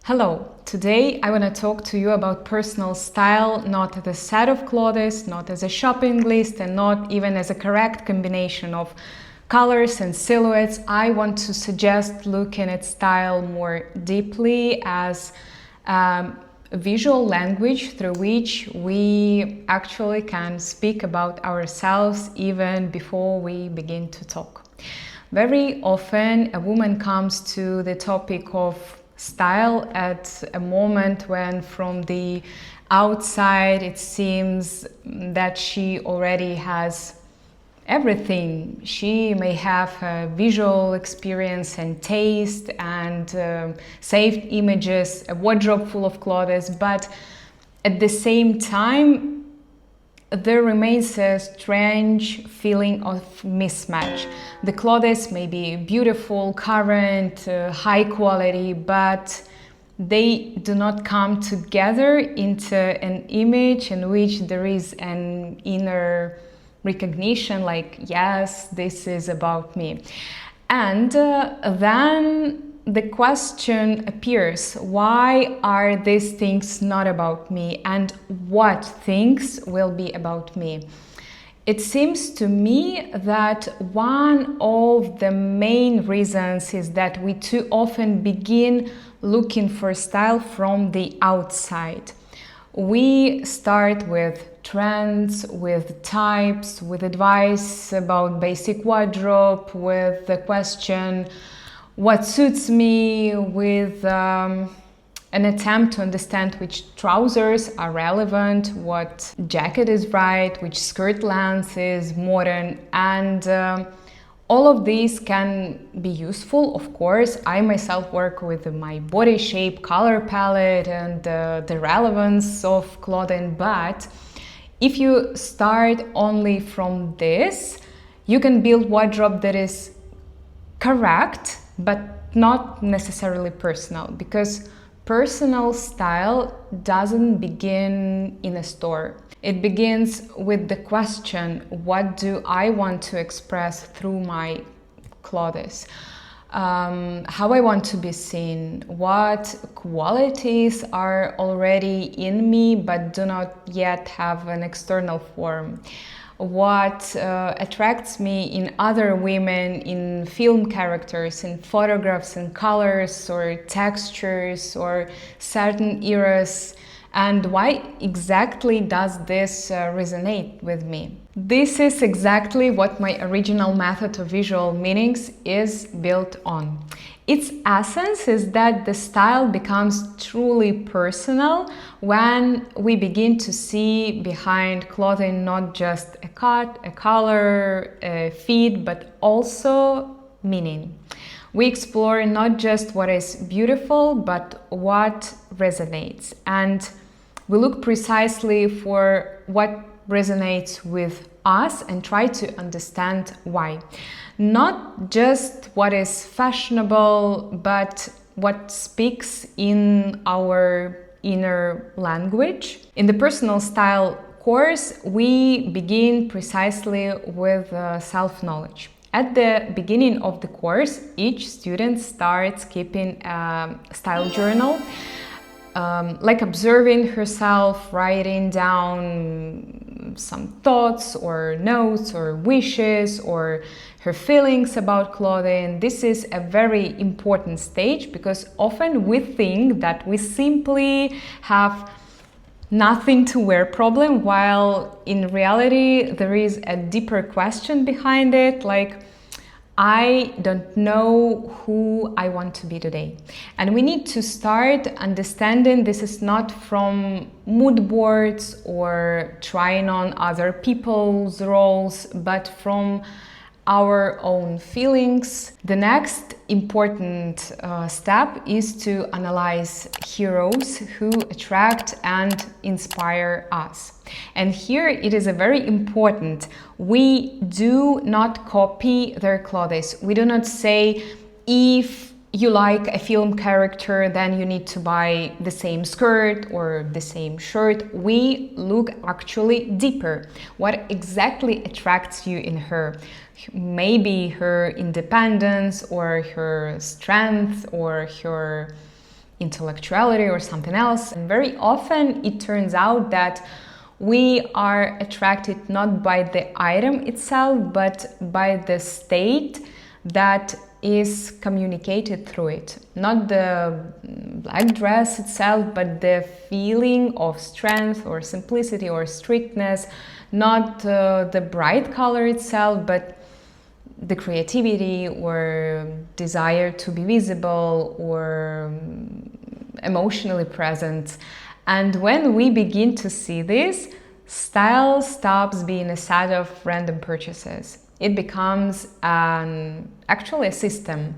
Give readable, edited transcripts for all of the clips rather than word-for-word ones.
Hello, today I want to talk to you about personal style, not as a set of clothes, not as a shopping list, and not even as a correct combination of colors and silhouettes. I want to suggest looking at style more deeply as a visual language through which we actually can speak about ourselves even before we begin to talk. Very often a woman comes to the topic of style at a moment when from the outside it seems that she already has everything. She may have a visual experience and taste and saved images, a wardrobe full of clothes, but at the same time there remains a strange feeling of mismatch. The clothes may be beautiful, current, high quality, but they do not come together into an image in which there is an inner recognition like, yes, this is about me. And then the question appears, why are these things not about me, and what things will be about me? It seems to me that one of the main reasons is that we too often begin looking for style from the outside. We start with trends, with types, with advice about basic wardrobe, with the question, what suits me, with an attempt to understand which trousers are relevant, what jacket is right, which skirt length is modern, and all of these can be useful, of course. I myself work with my body shape, color palette, and the relevance of clothing, but if you start only from this, you can build wardrobe that is correct, but not necessarily personal, because personal style doesn't begin in a store. It begins with the question, what do I want to express through my clothes? How I want to be seen, what qualities are already in me but do not yet have an external form. What attracts me in other women, in film characters, in photographs, in colors or textures or certain eras, and why exactly does this resonate with me? This is exactly what my original method of visual meanings is built on. Its essence is that the style becomes truly personal when we begin to see behind clothing not just a cut, a color, a fit, but also meaning. We explore not just what is beautiful, but what resonates. And we look precisely for what resonates with us and try to understand why. Not just what is fashionable, but what speaks in our inner language. In the personal style course, we begin precisely with self-knowledge. At the beginning of the course, each student starts keeping a style journal, like observing herself, writing down some thoughts or notes or wishes or her feelings about clothing. This is a very important stage because often we think that we simply have nothing to wear problem, while in reality there is a deeper question behind it, like, I don't know who I want to be today. And we need to start understanding this is not from mood boards or trying on other people's roles, but from our own feelings. The next important step is to analyze heroes who attract and inspire us. And here it is a very important. We do not copy their clothes. We do not say, if you like a film character, then you need to buy the same skirt or the same shirt. We look actually deeper. What exactly attracts you in her? Maybe her independence or her strength or her intellectuality or something else. And very often it turns out that we are attracted not by the item itself, but by the state that is communicated through it. Not the black dress itself, but the feeling of strength or simplicity or strictness, not the bright color itself, but the creativity or desire to be visible or emotionally present. And when we begin to see this, style stops being a set of random purchases. It becomes actually a system.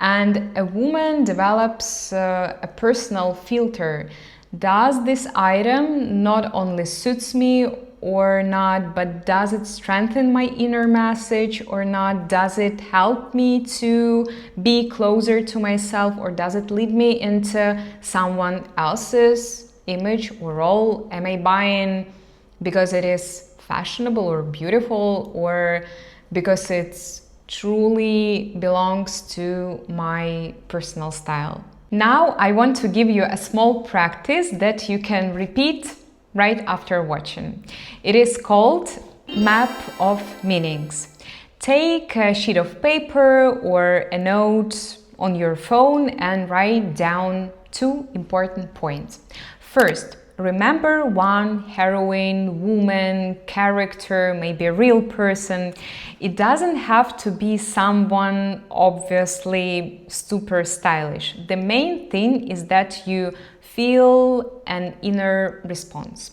And a woman develops a personal filter. Does this item not only suits me or not, but does it strengthen my inner message or not? Does it help me to be closer to myself, or does it lead me into someone else's image or role? Am I buying because it is fashionable or beautiful, or because it truly belongs to my personal style? Now I want to give you a small practice that you can repeat right after watching. It is called Map of Meanings. Take a sheet of paper or a note on your phone and write down 2 important points. First, remember one heroine, woman, character, maybe a real person. It doesn't have to be someone obviously super stylish. The main thing is that you feel an inner response.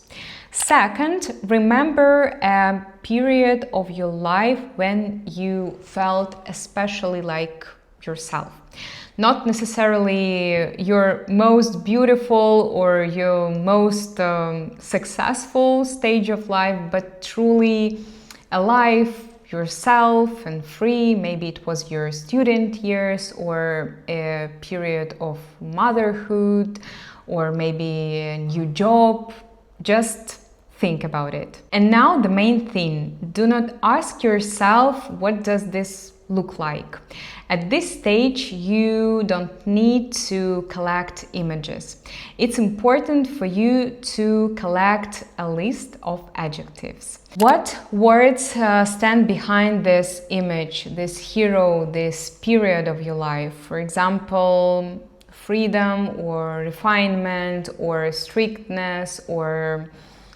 Second, remember a period of your life when you felt especially like yourself. Not necessarily your most beautiful or your most successful stage of life, but truly alive, yourself and free. Maybe it was your student years or a period of motherhood, or maybe a new job. Just think about it. And now the main thing, do not ask yourself, what does this look like? At this stage, you don't need to collect images. It's important for you to collect a list of adjectives. What words stand behind this image, this hero, this period of your life? For example, freedom or refinement or strictness or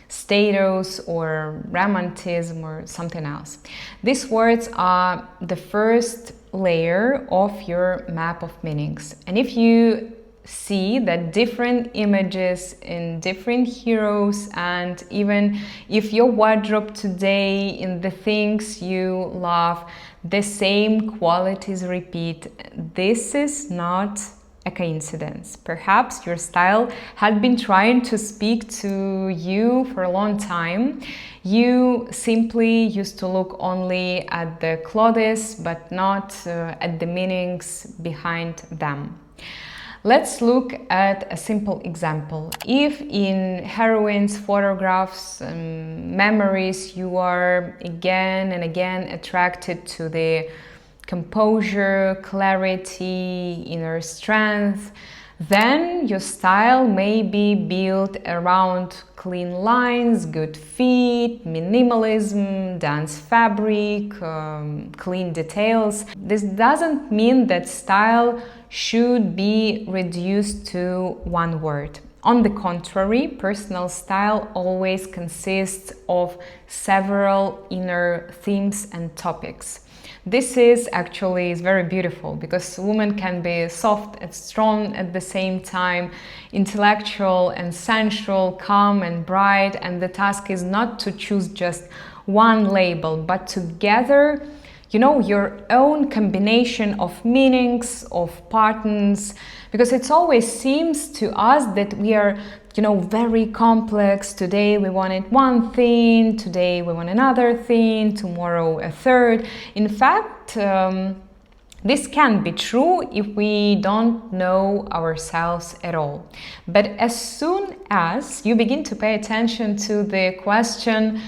status or romanticism or something else. These words are the first layer of your map of meanings. And if you see that different images in different heroes, and even if your wardrobe today in the things you love, the same qualities repeat, this is not a coincidence. Perhaps your style had been trying to speak to you for a long time. You simply used to look only at the clothes, but not at the meanings behind them. Let's look at a simple example. If in heroines' photographs and memories you are again and again attracted to the composure, clarity, inner strength, then your style may be built around clean lines, good fit, minimalism, dense fabric, clean details. This doesn't mean that style should be reduced to one word. On the contrary, personal style always consists of several inner themes and topics. This is very beautiful, because women can be soft and strong at the same time, intellectual and sensual, calm and bright, and the task is not to choose just one label, but to gather, your own combination of meanings, of patterns, because it always seems to us that we are very complex. Today we wanted one thing, today we want another thing, tomorrow a third. In fact, this can be true if we don't know ourselves at all. But as soon as you begin to pay attention to the question,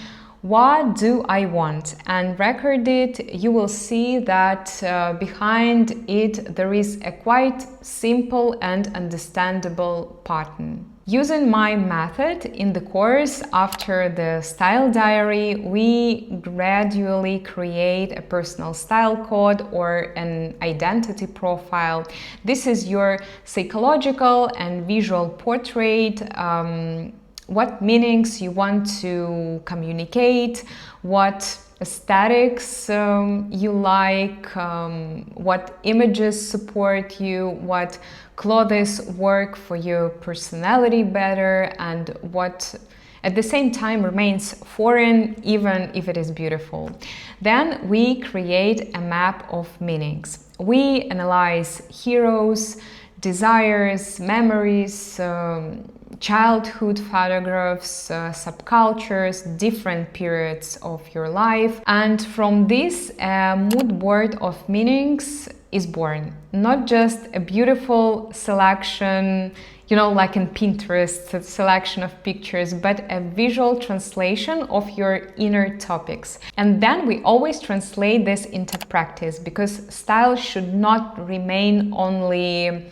what do I want, and record it, you will see that behind it there is a quite simple and understandable pattern. Using my method in the course, after the style diary, we gradually create a personal style code or an identity profile. This is your psychological and visual portrait, what meanings you want to communicate, what aesthetics you like, what images support you, what clothes work for your personality better, and what at the same time remains foreign even if it is beautiful. Then we create a map of meanings. We analyze heroes, desires, memories, childhood photographs, subcultures, different periods of your life, and from this a mood board of meanings is born. Not just a beautiful selection, you know, like in Pinterest, a selection of pictures, but a visual translation of your inner topics. And then we always translate this into practice, because style should not remain only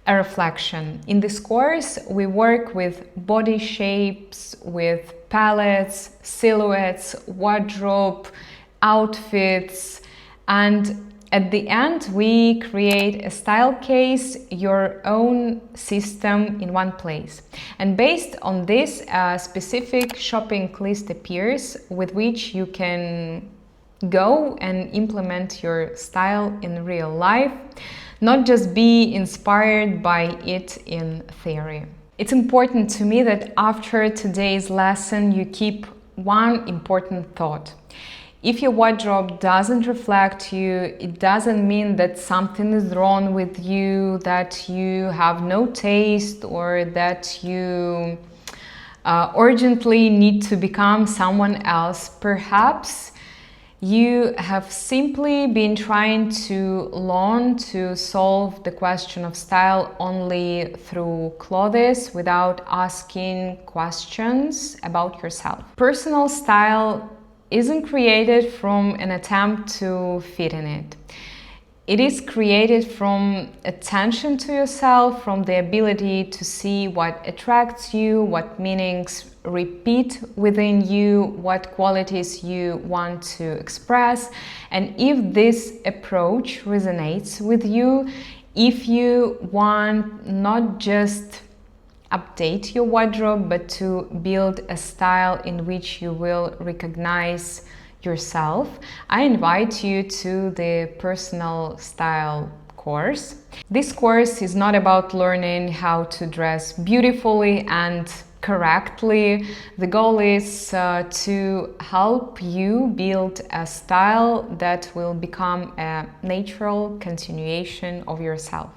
a reflection. In this course, we work with body shapes, with palettes, silhouettes, wardrobe, outfits, and at the end, we create a style case, your own system in one place. And based on this, a specific shopping list appears with which you can go and implement your style in real life, not just be inspired by it in theory. It's important to me that after today's lesson you keep one important thought. If your wardrobe doesn't reflect you, it doesn't mean that something is wrong with you, that you have no taste, or that you urgently need to become someone else. Perhaps you have simply been trying to learn to solve the question of style only through clothes without asking questions about yourself. Personal style isn't created from an attempt to fit in it. It is created from attention to yourself, from the ability to see what attracts you, what meanings repeat within you, what qualities you want to express. And if this approach resonates with you, if you want not just update your wardrobe, but to build a style in which you will recognize yourself, I invite you to the personal style course. This course is not about learning how to dress beautifully and correctly. The goal is to help you build a style that will become a natural continuation of yourself.